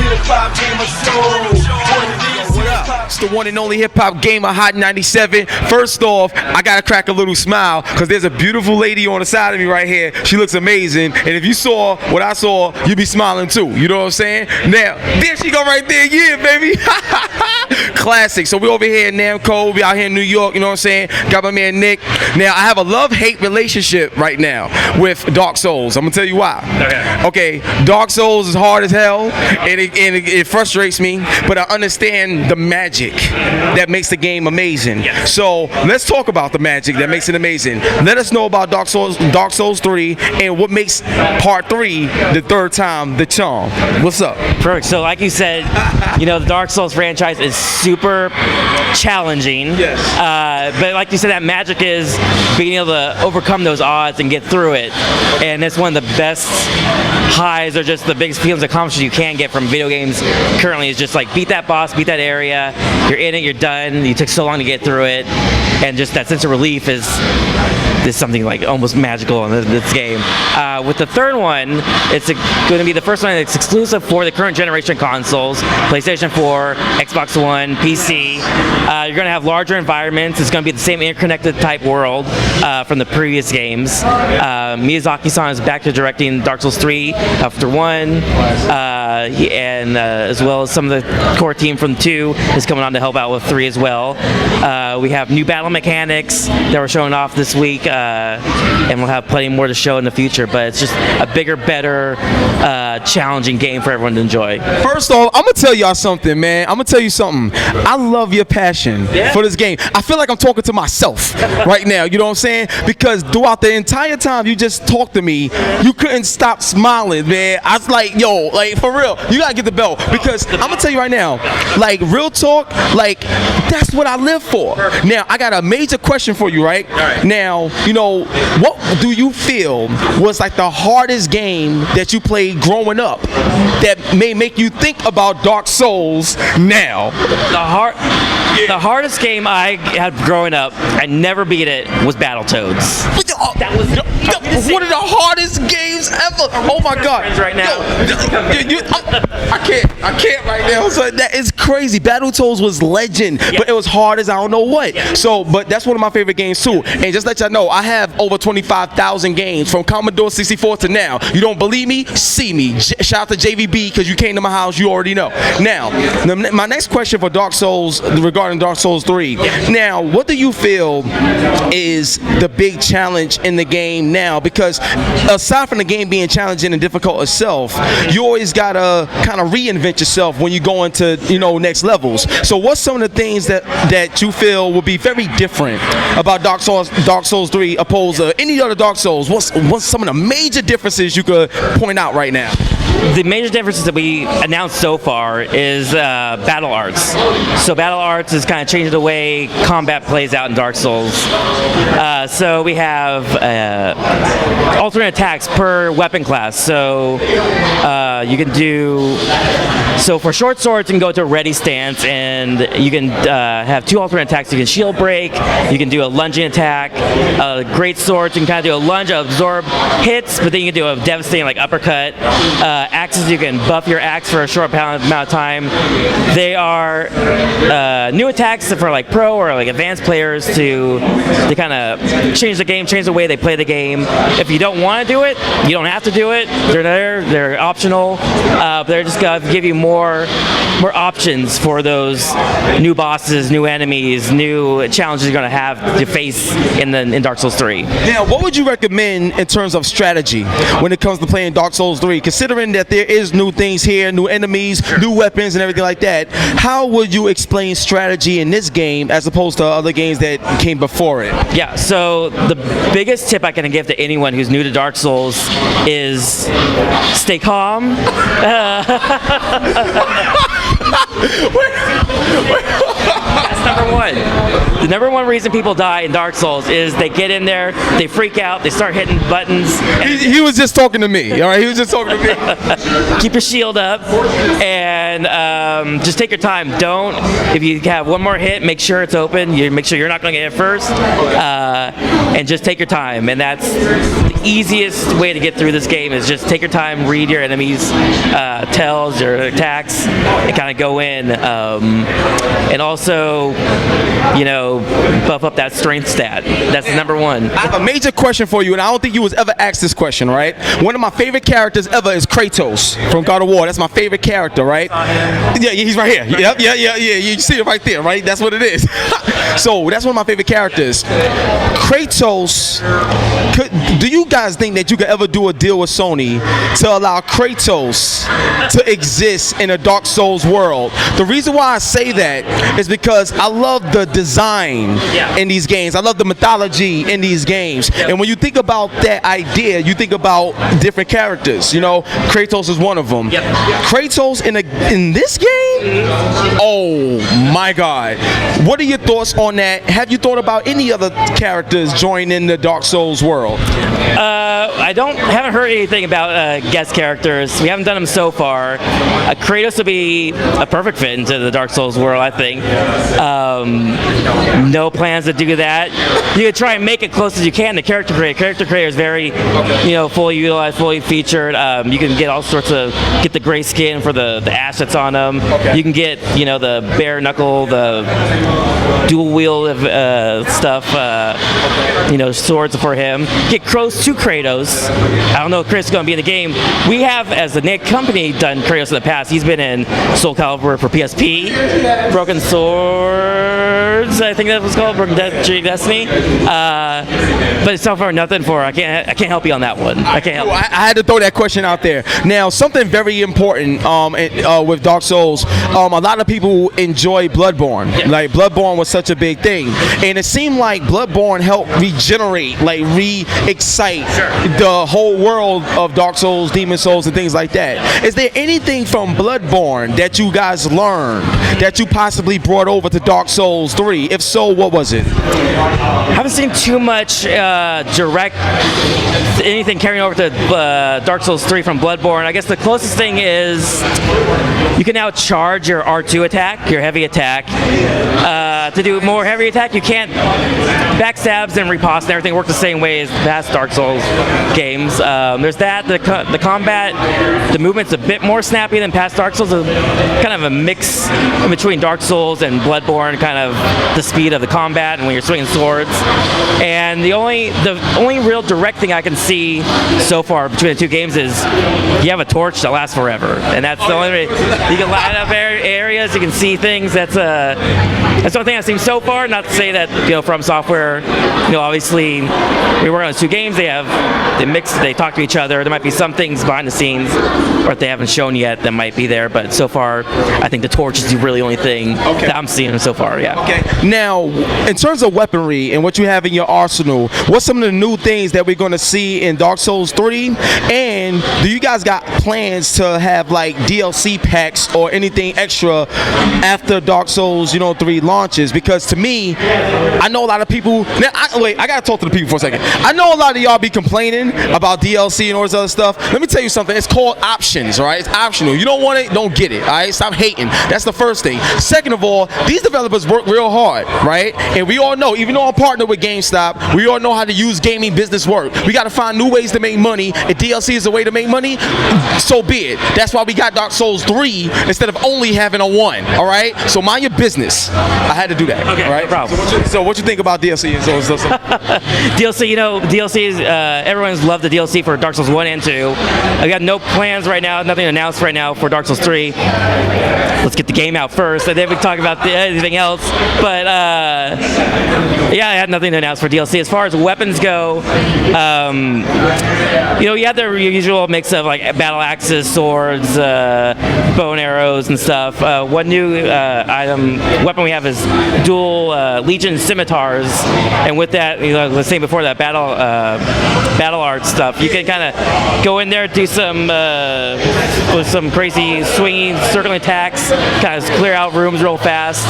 What up? It's the one and only Hip Hop Gamer, Hot 97. First off, I gotta crack a little smile because there's a beautiful lady on the side of me right here. She looks amazing, and if you saw what I saw, you'd be smiling too. You know what I'm saying? Now, there she go right there. Yeah, baby. Classic. So we over here in Namco. We out here in New York. You know what I'm saying? Got my man Nick. Now I have a love-hate relationship right now with Dark Souls. I'm gonna tell you why. Okay. Dark Souls is hard as hell, and it frustrates me. But I understand the magic that makes the game amazing. Yes. So let's talk about the magic that makes it amazing. Let us know about Dark Souls 3, and what makes Part 3 the third time the charm. What's up? Perfect. So like you said, you know, the Dark Souls franchise is super challenging. Yes. But like you said, that magic is being able to overcome those odds and get through it. And it's one of the best highs, or just the biggest feelings of accomplishment you can get from video games currently, is just like beat that boss, beat that area, you're in it, you're done, you took so long to get through it, and just that sense of relief is something like almost magical in this game. With the third one, it's going to be the first one that's exclusive for the current generation consoles, PlayStation 4, Xbox One, PC. You're going to have larger environments. It's going to be the same interconnected type world from the previous games. Miyazaki-san is back to directing Dark Souls 3 after 1, and as well as some of the core team from 2 is coming on to help out with 3 as well. We have new battle mechanics that we're showing off this week, and we'll have plenty more to show in the future, but it's just a bigger, better, challenging game for everyone to enjoy. First off, I'm gonna tell y'all something, man. I'm gonna tell you something. I love your passion for this game. I feel like I'm talking to myself right now, you know what I'm saying? Because throughout the entire time you just talked to me, you couldn't stop smiling, man. I was like, yo, like, for real, you gotta get the belt, because I'm gonna tell you right now, like, real talk, like, that's what I live for. Now, I got a major question for you, right? Now, you know, what do you feel was like the hardest game that you played growing up that may make you think about Dark Souls now? The hardest game I had growing up, I never beat it, was Battletoads. That was one of the hardest games ever. Oh my God! Right now, I can't right now. So that is crazy. Battletoads was legend, but it was hard as I don't know what. So, but that's one of my favorite games too. And just let y'all know, I have over 25,000 games from Commodore 64 to now. You don't believe me? See me. Shout out to JVB, because you came to my house. You already know. Now, my next question for Dark Souls, regarding Dark Souls 3. Now, what do you feel is the big challenge in the game now? Because aside from the game being challenging and difficult itself, you always gotta kind of reinvent yourself when you go into, you know, next levels. So what's some of the things that you feel will be very different about Dark Souls 3 opposed to any other Dark Souls? What's some of the major differences you could point out right now? The major differences that we announced so far is battle arts. So battle arts is kind of changing the way combat plays out in Dark Souls. So we have alternate attacks per weapon class. So you can do, so for short swords you can go to a ready stance, and you can have 2 alternate attacks. You can shield break, you can do a lunging attack. Great swords, you can kind of do a lunge, absorb hits, but then you can do a devastating like uppercut. Axes, you can buff your axe for a short amount of time. They are new attacks for like pro or like advanced players to kind of change the game, change the way they play the game. If you don't want to do it, you don't have to do it. They're there, they're optional. They're just gonna give you more options for those new bosses, new enemies, new challenges you're gonna have to face in Dark Souls 3. Now, what would you recommend in terms of strategy when it comes to playing Dark Souls 3? Considering that there is new things here, new enemies, new weapons, and everything like that, how would you explain strategy in this game as opposed to other games that came before it? Yeah, so the biggest tip I can give to anyone who's new to Dark Souls is stay calm. That's number one. The number one reason people die in Dark Souls is they get in there, they freak out, they start hitting buttons. He was just talking to me. All right, he was just talking to me. Keep your shield up and just take your time. Don't, if you have one more hit, make sure it's open. You make sure you're not going to get hit first, and just take your time. And that's the easiest way to get through this game is just take your time, read your enemies' tells, your attacks, and kind of go in. And also, buff up that strength stat. That's number one. I have a major question for you, and I don't think you was ever asked this question, right? One of my favorite characters ever is Kratos from God of War. That's my favorite character, right? Yeah, he's right here. Yep, yeah. You see it right there, right? That's what it is. So that's one of my favorite characters. Kratos, do you guys think that you could ever do a deal with Sony to allow Kratos to exist in a Dark Souls world? The reason why I say that is because I love the design in these games. I love the mythology in these games. And when you think about that idea, you think about different characters. Kratos is one of them. Kratos in this game? Oh my God. What are your thoughts on that? Have you thought about any other characters joining the Dark Souls world? I haven't heard anything about guest characters. We haven't done them so far. Kratos would be a perfect fit into the Dark Souls world, I think. No plans to do that. You could try and make it close as you can. The character creator is very, fully utilized, fully featured. You can get all sorts of, get the gray skin for the ash that's on them. You can get, the bare knuckle, the dual wield of stuff, swords for him. Get close to Kratos. I don't know if Kratos is going to be in the game. We have, as a Nick company, done Kratos in the past. He's been in Soul Calibur for PSP, Broken Swords, I think that was called, Broken Destiny. But it's so far nothing for. I can't help you on that one. I can't help. I had to throw that question out there. Now, something very important with Dark Souls. A lot of people enjoy Bloodborne. Like Bloodborne was such a big thing, and it seemed like Bloodborne helped regenerate, like re-excite the whole world of Dark Souls, Demon Souls, and things like that. Is there anything from Bloodborne that you guys learned that you possibly brought over to Dark Souls 3? If so, what was it? I haven't seen too much direct anything carrying over to Dark Souls 3 from Bloodborne. I guess the closest thing is you can now charge your R2 attack, your heavy attack. To do more heavy attack, you can't. Backstabs and riposte and everything work the same way as past Dark Souls games. There's that. The combat, the movement's a bit more snappy than past Dark Souls. Kind of a mix between Dark Souls and Bloodborne, kind of the speed of the combat and when you're swinging swords. And the only real direct thing I can see so far between the two games is you have a torch that lasts forever, and that's the only way you can light up areas, you can see things. That's the only thing I've seen so far. Not to say that From Software, obviously we work on those two games. They talk to each other. There might be some things behind the scenes, or if they haven't shown yet, that might be there. But so far, I think the torch is the really only thing that I'm seeing so far. Yeah. Okay. Now, in terms of weaponry and what you have in your arsenal, what's some of the new things that we're going to see in Dark Souls 3? And do you guys got plans to have like DLC packs or anything extra after Dark Souls 3 launches? Because to me, I know a lot of people. Now, I gotta talk to the people for a second. I know a lot of y'all be complaining about DLC and all this other stuff. Let me tell you something. It's called options, right? It's optional. You don't want it, don't get it. All right, stop hating. That's the first thing. Second of all, these developers work real hard, right? And we all know, even though I'm partnered with GameStop, we all know how to use gaming business work. We got to find new ways to make money. If DLC is a way to make money, so be it. That's why we got Dark Souls 3 instead of only having a 1. All right. So mind your business. I had to do that. Okay. All right. No problem. So what you think about DLC and so DLC, DLC is everyone's loved the DLC for Dark Souls 1 and 2. I got no plans right now, nothing announced right now for Dark Souls 3. Let's get the game out first, and then we can talk about anything else. But yeah, I had nothing to announce for DLC. As far as weapons go, you have the usual mix of like battle axes, swords, bow and arrows, and stuff. One new weapon we have is dual Legion scimitars, and with that, let's say before that battle art stuff, you can kind of go in there, do some with some crazy swinging, circling attacks, kind of clear out rooms real fast,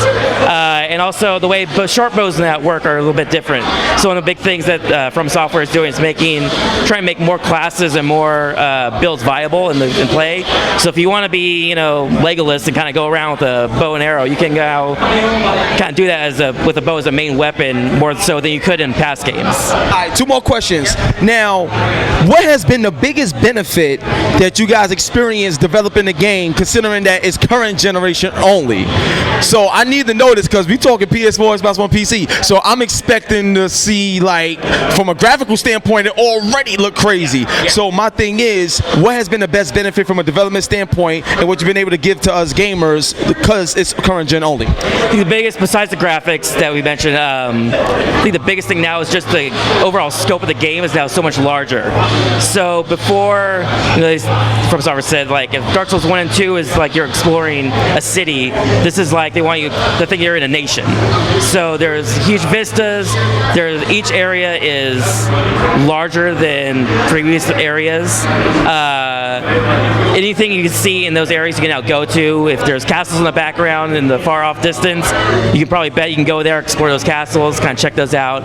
and also the way short bows in that work are a little bit different. So one of the big things that From Software is doing is trying to make more classes and more builds viable in play. So if you want to be, Legolas and kind of go around with a bow and arrow, you can go kind of do that with a bow as a main weapon more so than you could in past games. All right, 2 more questions. Now, what has been the biggest benefit that you guys experienced developing the game, considering that it's current generation only? So I need to know this because we talking PS4, Xbox One, PC. So I'm expecting to see, like, from a graphical standpoint, it already look crazy. Yeah. So my thing is, what has been the best benefit from a development standpoint, and what you've been able to give to us gamers because it's current gen only? I think the biggest, besides the graphics that we mentioned, I think the biggest thing now is just the overall scope of the game is now so much larger. So before, From Software said, like, if Dark Souls 1 and 2 is like you're exploring a city, this is like they want you to think you're in a nation. So there's huge vistas. Each area is larger than previous areas. Anything you can see in those areas you can now go to. If there's castles in the background in the far off distance, you can probably bet you can go there, explore those castles, kind of check those out.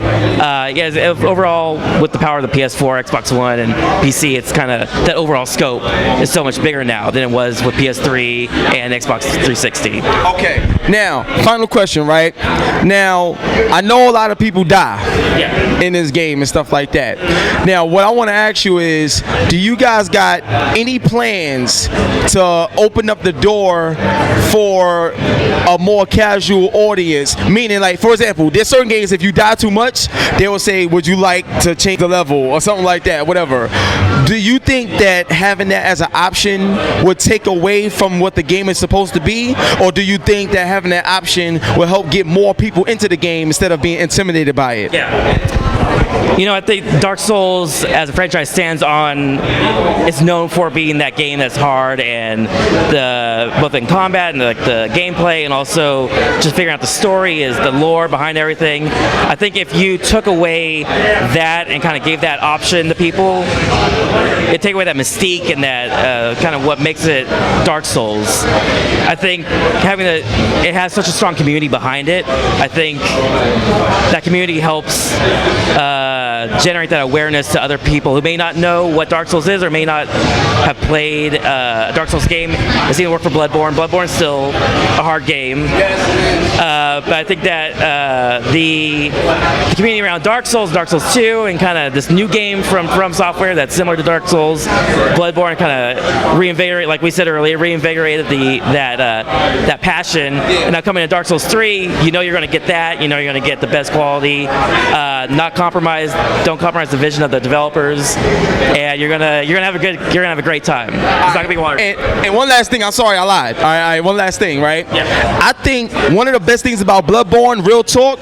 Overall, with the power of the PS4, Xbox One, and PC, it's kind of that overall scope is so much bigger now than it was with PS3 and Xbox 360. Okay, now final question, right? Now I know a lot of people die in this game and stuff like that. Now what I want to ask you is, do you guys got any plans to open up the door for a more casual audience? Meaning, like, for example, there's certain games, if you die too much, they will say, would you like to change the level or something like that, whatever. Do you think that having that as an option would take away from what the game is supposed to be? Or do you think that having that option will help get more people into the game instead of being intimidated by it? Yeah. I think Dark Souls as a franchise it's known for being that game that's hard, and both in combat and the gameplay, and also just figuring out the story, is the lore behind everything. I think if you took away that and kind of gave that option to people, it'd take away that mystique and that kind of what makes it Dark Souls. I think it has such a strong community behind it. I think that community helps generate that awareness to other people who may not know what Dark Souls is or may not have played a Dark Souls game. I've seen it work for Bloodborne. Bloodborne's still a hard game. But I think that the community around Dark Souls 2, and kind of this new game from Software that's similar to Dark Souls, Bloodborne, kind of reinvigorated, like we said earlier, that passion. And now coming to Dark Souls 3, you're going to get that. You're going to get the best quality, don't compromise the vision of the developers, and you're gonna have a great time. It's not gonna be hard. And one last thing, I'm sorry I lied. All right, one last thing, right? Yeah. I think one of the best things about Bloodborne, real talk,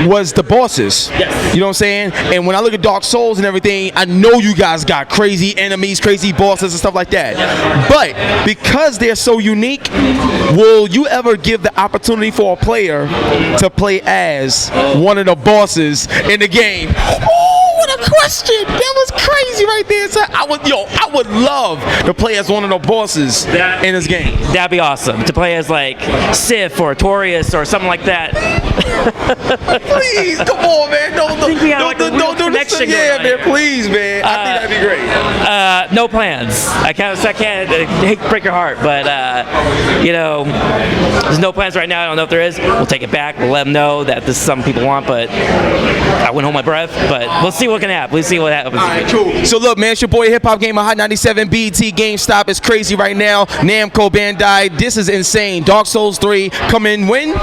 was the bosses. Yes. You know what I'm saying? And when I look at Dark Souls and everything, I know you guys got crazy enemies, crazy bosses and stuff like that. Yeah. But because they're so unique, will you ever give the opportunity for a player to play as one of the bosses in the game? Oh, what a question! That was crazy right there. So I would love to play as one of the bosses in this game. That'd be awesome to play as, like, Sif or Torius or something like that. Please, come on, man! Don't do this. Yeah, man, please, man. I think that'd be great. No plans. I can't hate to break your heart, but there's no plans right now. I don't know if there is. We'll take it back. We'll let them know that this is something people want, but I wouldn't hold my breath. But we'll see what can happen. We'll see what happens. All right, cool. So look, man, it's your boy HipHopGamer, Hot 97, BET, GameStop. It's crazy right now. Namco Bandai. This is insane. Dark Souls 3 coming when?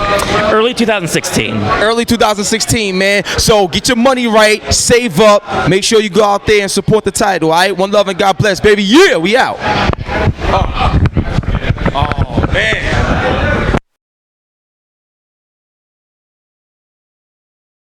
Early 2016. Early 2016, man. So get your money right. Save up. Make sure you go out there and support the title. All right. One love and God bless, baby. Yeah, we out.